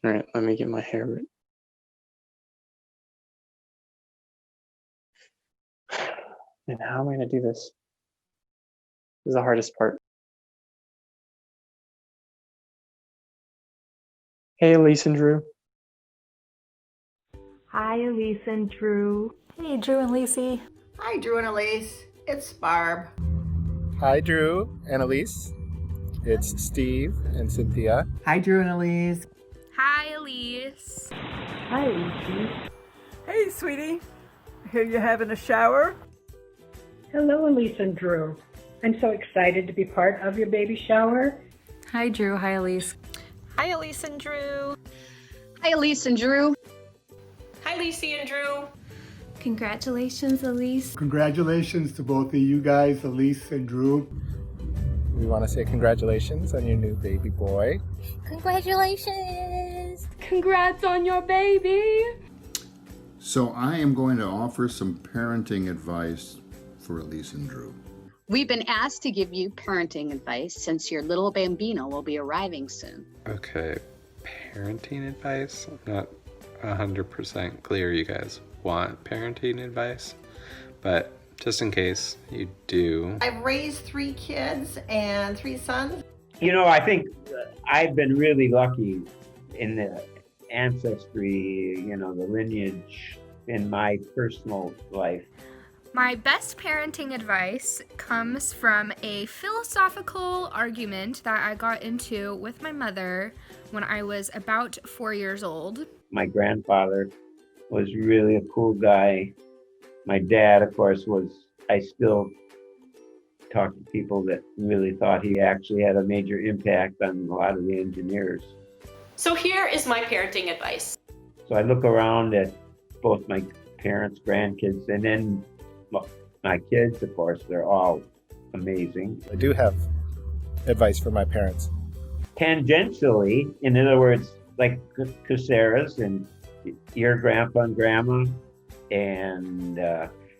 All right, let me get my hair. And how am I going to do this? This is the hardest part. Hey, Elise and Drew. Hi, Elise and Drew. Hey, Drew and Lacey. Hi, Drew and Elise. It's Barb. Hi, Drew and Elise. It's Steve and Cynthia. Hi, Drew and Elise. Hi, Elise. Hi, Elise. Hey, sweetie. I hear you're having a shower. Hello, Elise and Drew. I'm so excited to be part of your baby shower. Hi, Drew. Hi, Elise. Hi, Elise and Drew. Hi, Elise and Drew. Hi, Lacey and Drew. Congratulations, Elise. Congratulations to both of you guys, Elise and Drew. We want to say congratulations on your new baby boy. Congratulations. Congrats on your baby. So I am going to offer some parenting advice for Elise and Drew. We've been asked to give you parenting advice since your little bambino will be arriving soon. Okay, parenting advice? I'm not 100% clear you guys want parenting advice, but just in case you do. I've raised 3 kids and 3 sons. You know, I think I've been really lucky in the ancestry, the lineage in my personal life. My best parenting advice comes from a philosophical argument that I got into with my mother when I was about 4 years old. My grandfather was really a cool guy. My dad, of course, I still talk to people that really thought he actually had a major impact on a lot of the engineers. So here is my parenting advice. So I look around at both my parents, grandkids, and then my kids, of course, they're all amazing. I do have advice for my parents. Tangentially, in other words, like Kucera's and your grandpa and grandma, and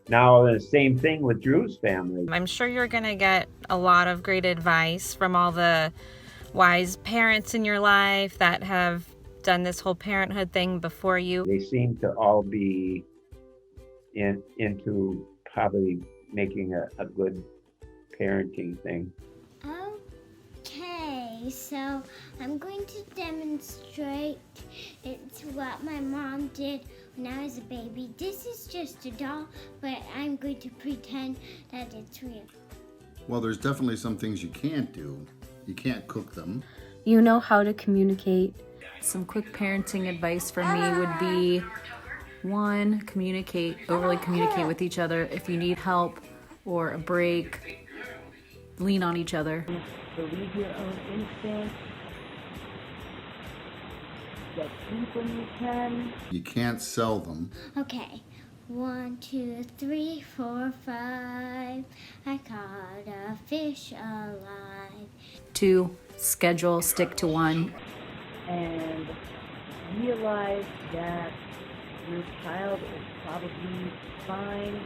now the same thing with Drew's family. I'm sure you're going to get a lot of great advice from all the wise parents in your life that have done this whole parenthood thing before you. They seem to all be into probably making a good parenting thing. Okay, so I'm going to demonstrate it's what my mom did when I was a baby. This is just a doll, but I'm going to pretend that it's real. Well, there's definitely some things you can't do. You can't cook them. You know how to communicate. Some quick parenting advice for me would be, 1, overly communicate with each other. If you need help or a break, lean on each other. Believe your own instincts. Get sleep when you can. You can't sell them. Okay. 1, 2, 3, 4, 5. I caught a fish alive. 2, schedule, stick to one. And realize that your child is probably fine,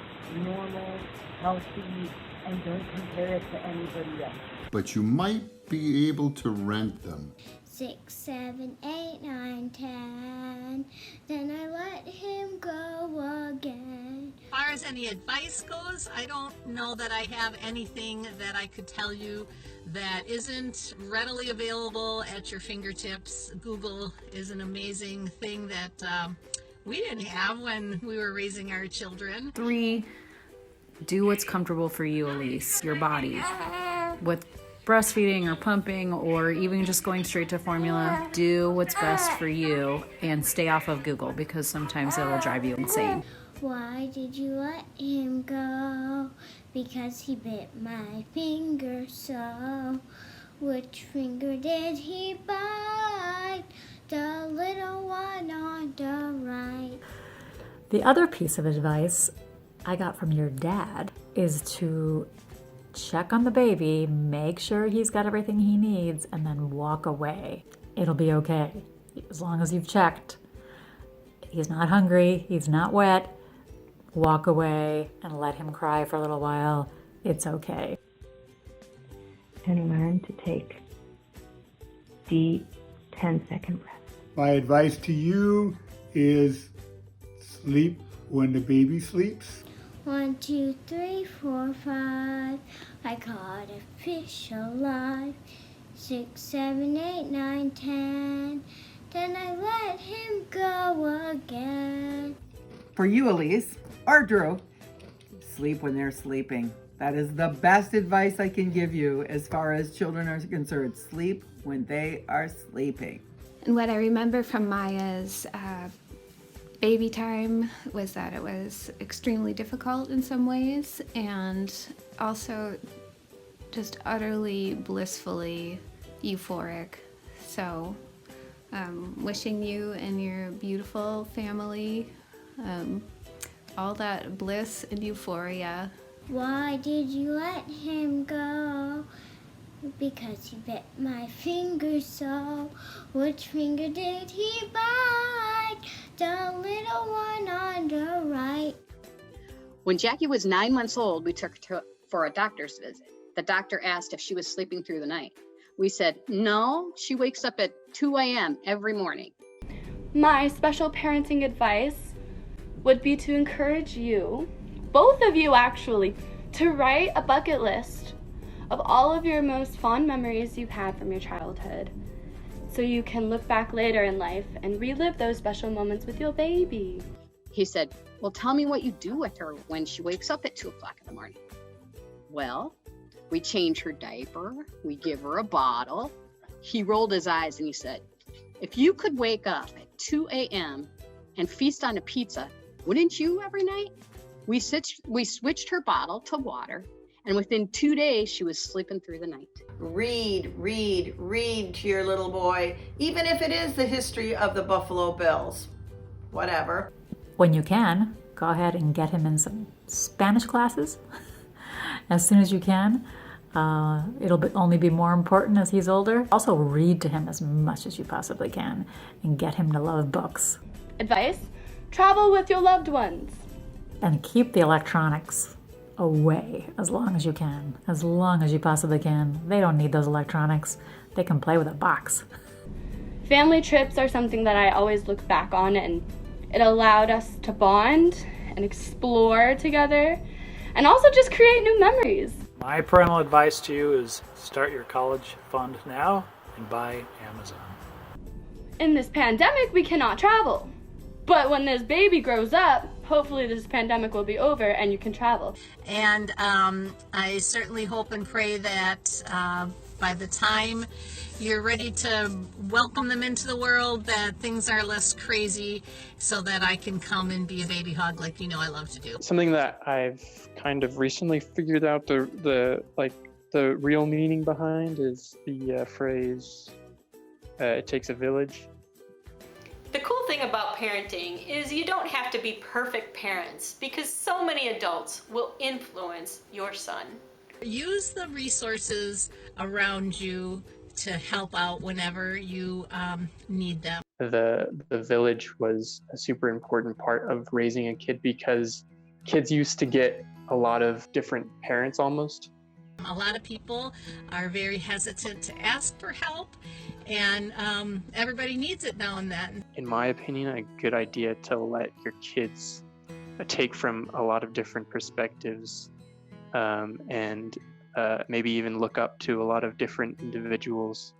normal, healthy, and don't compare it to anybody else. But you might be able to rent them. 6, 7, 8, 9, 10. Then I let him go again. As far as any advice goes, I don't know that I have anything that I could tell you that isn't readily available at your fingertips. Google is an amazing thing that we didn't have when we were raising our children. 3, do what's comfortable for you, Elise, your body. With breastfeeding or pumping or even just going straight to formula, do what's best for you and stay off of Google because sometimes it'll drive you insane. Why did you let him go? Because he bit my finger so. Which finger did he bite? The little one on the right. The other piece of advice I got from your dad is to check on the baby, make sure he's got everything he needs, and then walk away. It'll be okay, as long as you've checked. He's not hungry, he's not wet. Walk away and let him cry for a little while. It's okay. And learn to take deep 10-second breaths. My advice to you is sleep when the baby sleeps. 1, 2, 3, 4, 5. I caught a fish alive. 6, 7, 8, 9, 10. Then I let him go again. For you, Elise, or Drew, sleep when they're sleeping. That is the best advice I can give you as far as children are concerned. Sleep when they are sleeping. And what I remember from Maya's baby time was that it was extremely difficult in some ways, and also just utterly blissfully euphoric. So wishing you and your beautiful family all that bliss and euphoria. Why did you let him go? Because he bit my finger so. Which finger did he bite? The little one on the right. When Jackie was 9 months old, we took her for a doctor's visit. The doctor asked if she was sleeping through the night. We said, no, she wakes up at 2 a.m. every morning. My special parenting advice would be to encourage you, both of you actually, to write a bucket list of all of your most fond memories you've had from your childhood, so you can look back later in life and relive those special moments with your baby. He said, well, tell me what you do with her when she wakes up at 2 o'clock in the morning. Well, we change her diaper, we give her a bottle. He rolled his eyes and he said, if you could wake up at 2 a.m. and feast on a pizza, wouldn't you every night? We switched her bottle to water, and within 2 days, she was sleeping through the night. Read, read, read to your little boy, even if it is the history of the Buffalo Bills. Whatever. When you can, go ahead and get him in some Spanish classes as soon as you can. It'll only be more important as he's older. Also, read to him as much as you possibly can and get him to love books. Advice: travel with your loved ones. And keep the electronics away as long as you can. As long as you possibly can. They don't need those electronics. They can play with a box. Family trips are something that I always look back on, and it allowed us to bond and explore together and also just create new memories. My parental advice to you is start your college fund now and buy Amazon. In this pandemic, we cannot travel. But when this baby grows up, hopefully this pandemic will be over and you can travel. And I certainly hope and pray that by the time you're ready to welcome them into the world, that things are less crazy, so that I can come and be a baby hug like you know I love to do. Something that I've kind of recently figured out the real meaning behind is the phrase, it takes a village. The cool thing about parenting is you don't have to be perfect parents, because so many adults will influence your son. Use the resources around you to help out whenever you need them. The village was a super important part of raising a kid, because kids used to get a lot of different parents almost. A lot of people are very hesitant to ask for help, and everybody needs it now and then. In my opinion, a good idea to let your kids take from a lot of different perspectives, and maybe even look up to a lot of different individuals.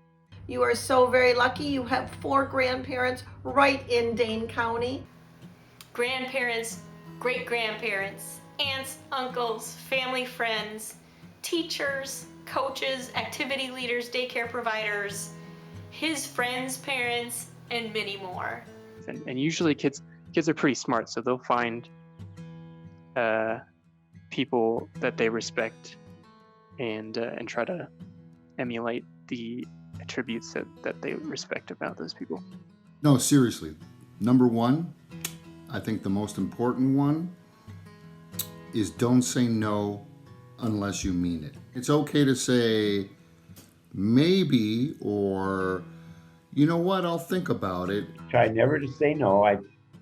You are so very lucky. You have 4 grandparents right in Dane County. Grandparents, great-grandparents, aunts, uncles, family friends, teachers, coaches, activity leaders, daycare providers, his friends' parents, and many more. And usually kids are pretty smart, so they'll find people that they respect and try to emulate the attributes that they respect about those people. No, seriously. Number one, I think the most important one is don't say no unless you mean it. It's okay to say maybe, or you know what, I'll think about it. Tried never to say no.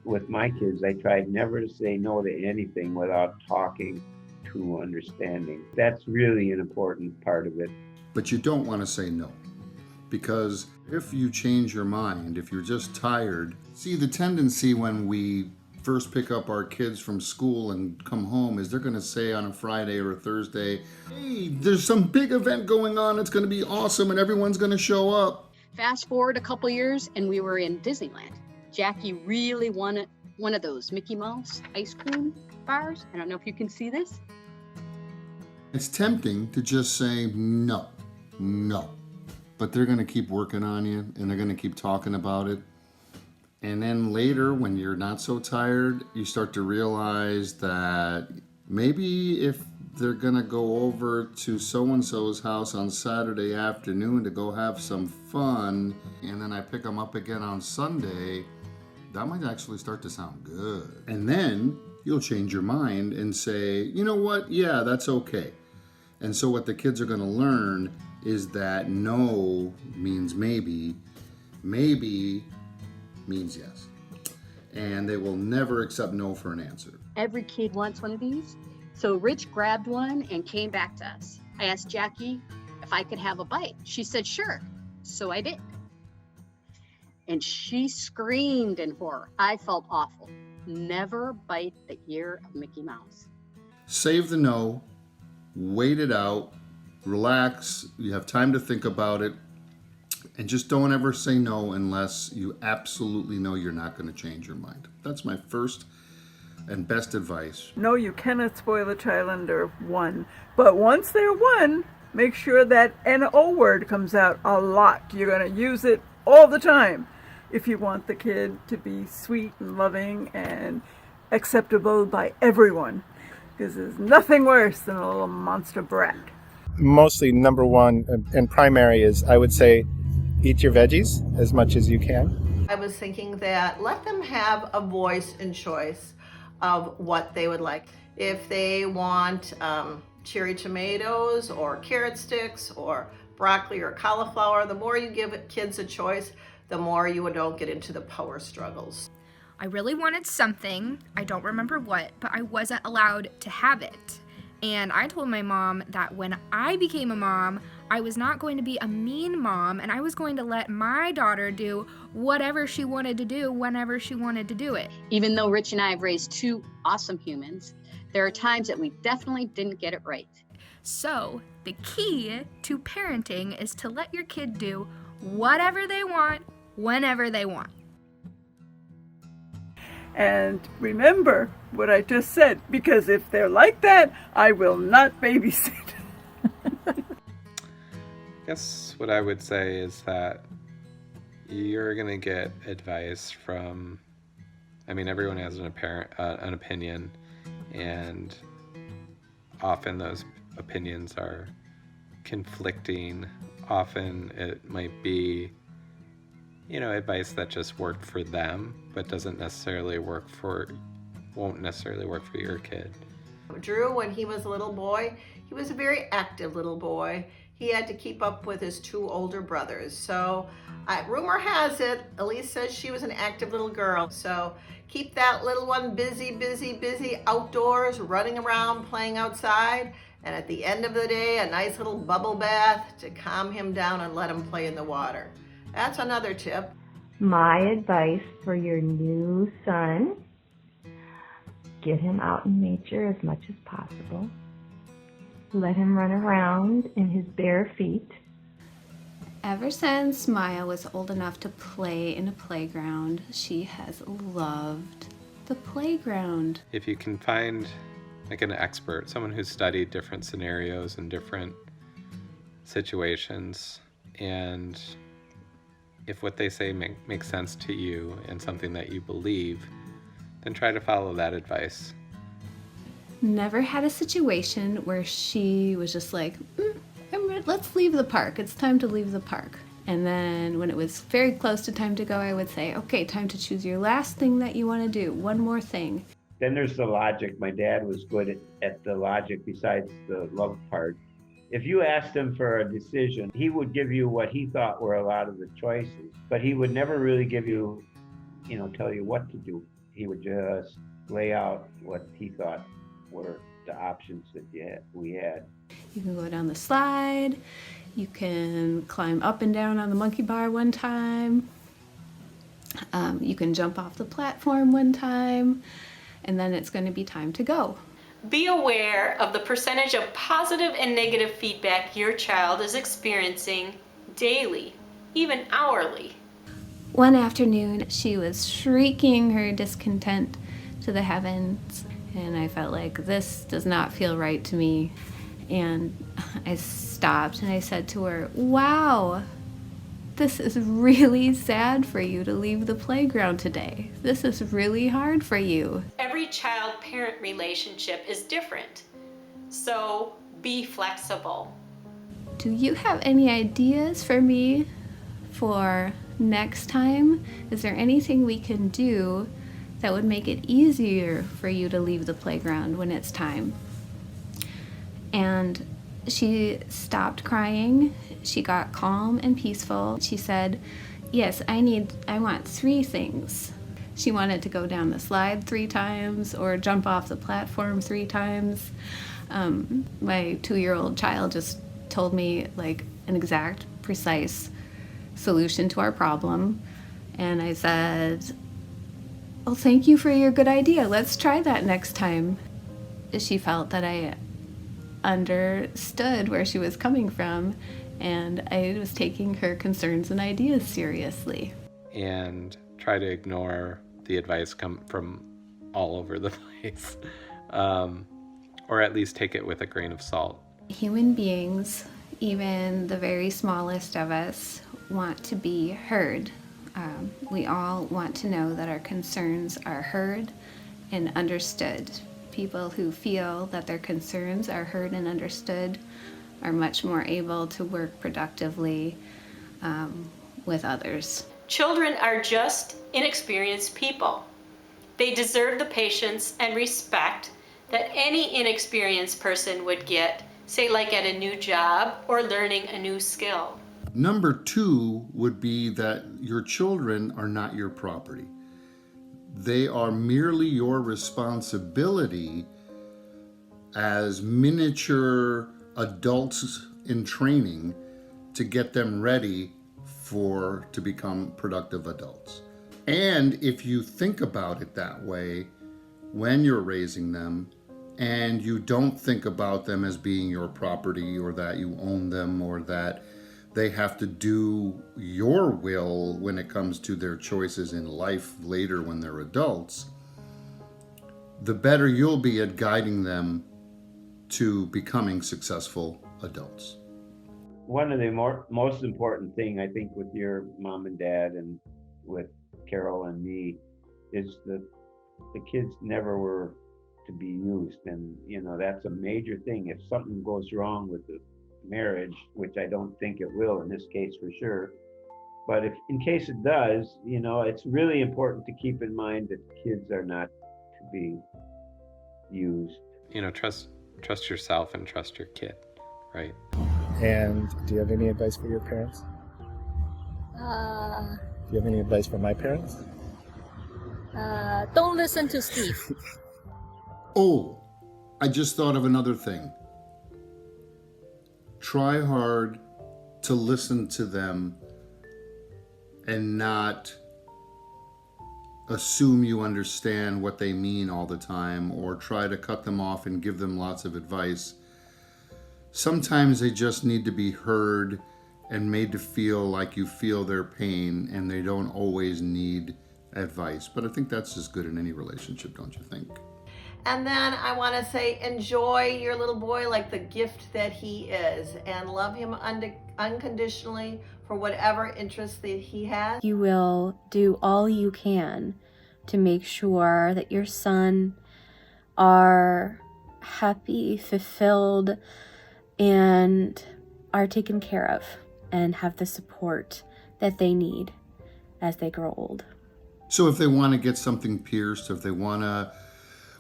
With my kids, I tried never to say no to anything without talking to understanding. That's really an important part of it. But you don't want to say no. Because if you change your mind, if you're just tired, see, the tendency when we first pick up our kids from school and come home is they're going to say on a Friday or a Thursday, hey, there's some big event going on, it's going to be awesome, and everyone's going to show up. Fast forward a couple years and we were in Disneyland. Jackie really wanted one of those Mickey Mouse ice cream bars. I don't know if you can see this. It's tempting to just say no. But they're going to keep working on you, and they're going to keep talking about it. And then later, when you're not so tired, you start to realize that maybe if they're going to go over to so-and-so's house on Saturday afternoon to go have some fun, and then I pick them up again on Sunday, that might actually start to sound good. And then you'll change your mind and say, you know what? Yeah, that's okay. And so what the kids are going to learn is that no means maybe means yes. And they will never accept no for an answer. Every kid wants one of these. So Rich grabbed one and came back to us. I asked Jackie if I could have a bite. She said, sure. So I did. And she screamed in horror. I felt awful. Never bite the ear of Mickey Mouse. Save the no, wait it out, relax, you have time to think about it, and just don't ever say no unless you absolutely know you're not going to change your mind. That's my first and best advice. No, you cannot spoil a child under 1. But once they're 1, make sure that N-O word comes out a lot. You're going to use it all the time if you want the kid to be sweet and loving and acceptable by everyone. Because there's nothing worse than a little monster brat. Mostly number one and primary is, I would say, eat your veggies as much as you can. I was thinking that let them have a voice and choice of what they would like. If they want cherry tomatoes or carrot sticks or broccoli or cauliflower, the more you give kids a choice, the more you don't get into the power struggles. I really wanted something, I don't remember what, but I wasn't allowed to have it. And I told my mom that when I became a mom, I was not going to be a mean mom, and I was going to let my daughter do whatever she wanted to do whenever she wanted to do it. Even though Rich and I have raised 2 awesome humans, there are times that we definitely didn't get it right. So the key to parenting is to let your kid do whatever they want, whenever they want. And remember what I just said, because if they're like that, I will not babysit. I guess what I would say is that you're going to get advice from, I mean, everyone has an opinion, and often those opinions are conflicting. Often it might be, advice that just worked for them, but won't necessarily work for your kid. Drew, when he was a little boy, he was a very active little boy. He had to keep up with his 2 older brothers. So rumor has it, Elise says she was an active little girl. So keep that little one busy outdoors, running around, playing outside. And at the end of the day, a nice little bubble bath to calm him down and let him play in the water. That's another tip. My advice for your new son, get him out in nature as much as possible. Let him run around in his bare feet. Ever since Maya was old enough to play in a playground, she has loved the playground. If you can find an expert, someone who's studied different scenarios and different situations, and if what they say makes sense to you and something that you believe, then try to follow that advice. Never had a situation where she was just like, let's leave the park. It's time to leave the park. And then when it was very close to time to go, I would say, okay, time to choose your last thing that you want to do. One more thing. Then there's the logic. My dad was good at the logic besides the love part. If you asked him for a decision, he would give you what he thought were a lot of the choices, but he would never really give you, tell you what to do. He would just lay out what he thought were the options that we had. You can go down the slide, You can climb up and down on the monkey bar one time. You can jump off the platform one time, and then it's going to be time to go. Be aware of the percentage of positive and negative feedback your child is experiencing daily, even hourly. One afternoon, she was shrieking her discontent to the heavens, and I felt like this does not feel right to me. And I stopped and I said to her, "Wow, this is really sad for you to leave the playground today. This is really hard for you." Every child-parent relationship is different, so be flexible. Do you have any ideas for me for next time? Is there anything we can do that would make it easier for you to leave the playground when it's time? And she stopped crying. She got calm and peaceful. She said, "Yes, I want 3 things." She wanted to go down the slide 3 times or jump off the platform 3 times. My 2-year-old child just told me like an exact, precise solution to our problem. And I said, "Well, thank you for your good idea. Let's try that next time." She felt that I understood where she was coming from, and I was taking her concerns and ideas seriously. And try to ignore the advice come from all over the place, or at least take it with a grain of salt. Human beings, even the very smallest of us, want to be heard. We all want to know that our concerns are heard and understood. People who feel that their concerns are heard and understood are much more able to work productively with others. Children are just inexperienced people. They deserve the patience and respect that any inexperienced person would get, say like at a new job or learning a new skill. Number 2 would be that your children are not your property. They are merely your responsibility as miniature adults in training to get them ready to become productive adults. And if you think about it that way when you're raising them, and you don't think about them as being your property or that you own them or that they have to do your will when it comes to their choices in life later when they're adults, the better you'll be at guiding them to becoming successful adults. One of the most important thing, I think, with your mom and dad and with Carol and me is that the kids never were to be used. And, that's a major thing. If something goes wrong with the marriage, which I don't think it will in this case for sure, but if in case it does, it's really important to keep in mind that kids are not to be used. Trust yourself and trust your kid, right? And do you have any advice for your parents? Do you have any advice for my parents? Don't listen to Steve. Oh, I just thought of another thing. Try hard to listen to them and not assume you understand what they mean all the time or try to cut them off and give them lots of advice. Sometimes they just need to be heard and made to feel like you feel their pain, and they don't always need advice. But I think that's as good in any relationship, don't you think? And then I want to say, enjoy your little boy like the gift that he is, and love him unconditionally for whatever interests that he has. You will do all you can to make sure that your son are happy, fulfilled, and are taken care of and have the support that they need as they grow old. So if they want to get something pierced, if they want to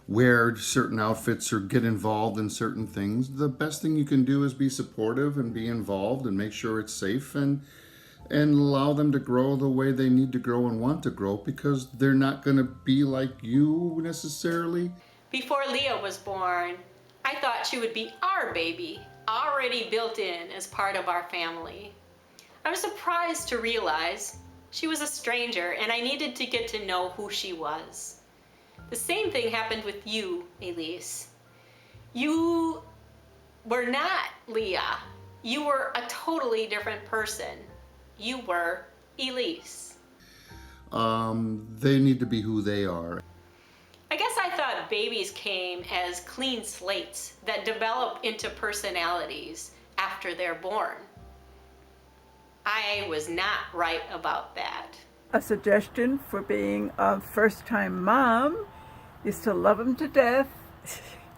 wear certain outfits or get involved in certain things, the best thing you can do is be supportive and be involved and make sure it's safe and allow them to grow the way they need to grow and want to grow, because they're not going to be like you necessarily. Before Leah was born, I thought she would be our baby. already built in as part of our family. I was surprised to realize she was a stranger and I needed to get to know who she was. The same thing happened with you, Elise. You were not Leah. You were a totally different person. You were Elise. They need to be who they are. I guess I thought babies came as clean slates that develop into personalities after they're born. I was not right about that. A suggestion for being a first-time mom is to love them to death.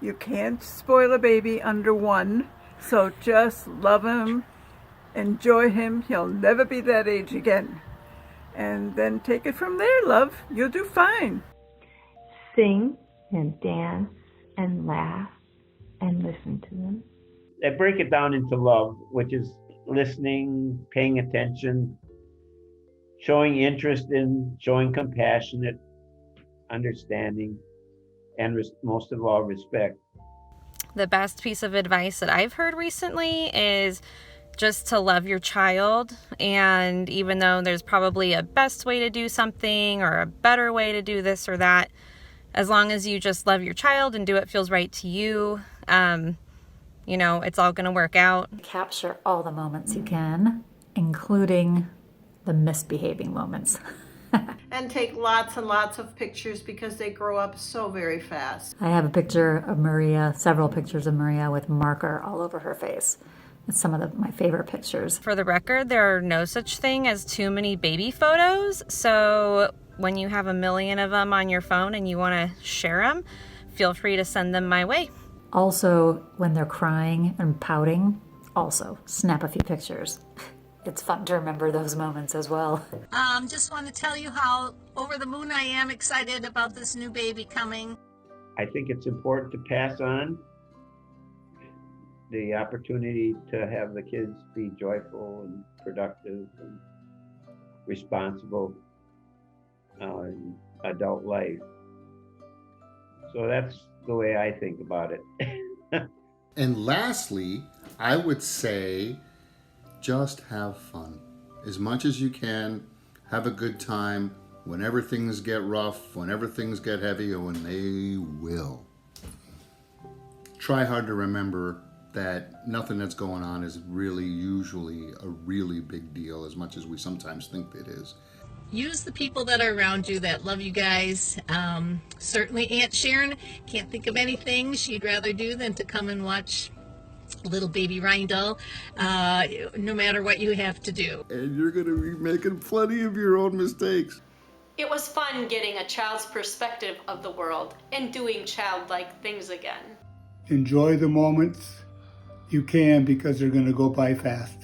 You can't spoil a baby under 1, so just love him, enjoy him. He'll never be that age again. And then take it from there, love. You'll do fine. Sing and dance and laugh and listen to them. I break it down into love, which is listening, paying attention, showing interest in, showing compassionate, understanding, and most of all, respect. The best piece of advice that I've heard recently is just to love your child. And even though there's probably a best way to do something or a better way to do this or that, as long as you just love your child and do what feels right to you, you know, it's all going to work out. Capture all the moments you can, including the misbehaving moments. And take lots and lots of pictures because they grow up so very fast. I have a picture of Maria, several pictures of Maria with marker all over her face. It's some of my favorite pictures. For the record, there are no such thing as too many baby photos. So when you have a million of them on your phone and you want to share them, feel free to send them my way. Also, when they're crying and pouting, also snap a few pictures. It's fun to remember those moments as well. Just want to tell you how over the moon I am excited about this new baby coming. I think it's important to pass on the opportunity to have the kids be joyful and productive and responsible in adult life. So that's the way I think about it. And lastly, I would say just have fun. As much as you can, have a good time whenever things get rough, whenever things get heavy, or when they will. Try hard to remember that nothing that's going on is really usually a really big deal, as much as we sometimes think it is. Use the people that are around you that love you guys. Certainly Aunt Sharon can't think of anything she'd rather do than to come and watch little baby Rindell, no matter what you have to do. And you're going to be making plenty of your own mistakes. It was fun getting a child's perspective of the world and doing childlike things again. Enjoy the moments you can because they're going to go by fast.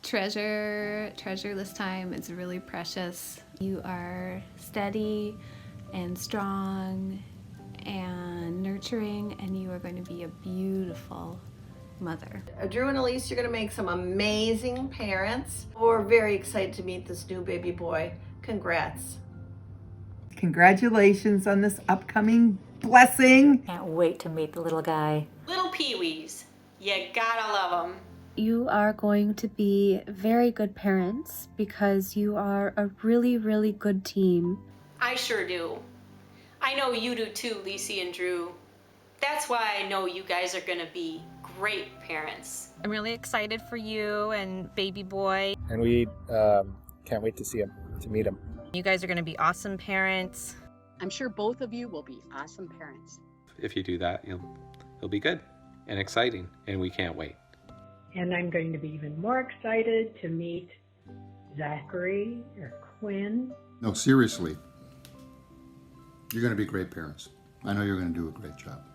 Treasure this time. It's really precious. You are steady and strong and nurturing, and you are going to be a beautiful mother. Drew and Elise, you're going to make some amazing parents. We're very excited to meet this new baby boy. Congrats. Congratulations on this upcoming blessing. Can't wait to meet the little guy. Little peewees, you gotta love them. You are going to be very good parents because you are a really, really good team. I sure do. I know you do too, Lacey and Drew. That's why I know you guys are gonna be great parents. I'm really excited for you and baby boy. And we can't wait to see him, to meet him. You guys are gonna be awesome parents. I'm sure both of you will be awesome parents. If you do that, it'll be good and exciting, and we can't wait. And I'm going to be even more excited to meet Zachary or Quinn. No, seriously. You're going to be great parents. I know you're going to do a great job.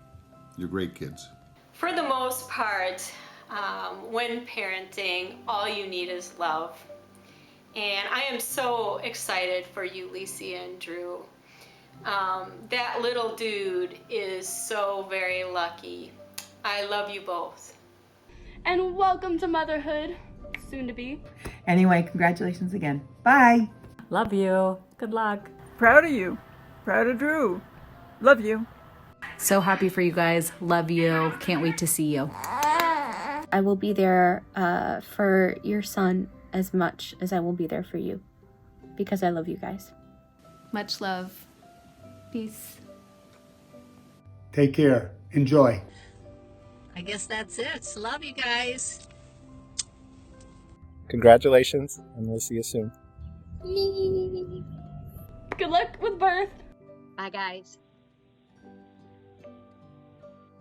You're great kids. For the most part, when parenting, all you need is love. And I am so excited for you, Lacey and Drew. That little dude is so very lucky. I love you both. And welcome to motherhood, soon to be. Anyway, congratulations again. Bye. Love you. Good luck. Proud of you. Proud of Drew. Love you. So happy for you guys. Love you. Can't wait to see you. I will be there for your son as much as I will be there for you, because I love you guys. Much love. Peace. Take care. Enjoy. I guess that's it. Love you guys. Congratulations, and we'll see you soon. Good luck with birth. Bye, guys.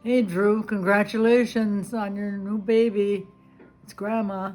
Hey, Drew, congratulations on your new baby. It's Grandma.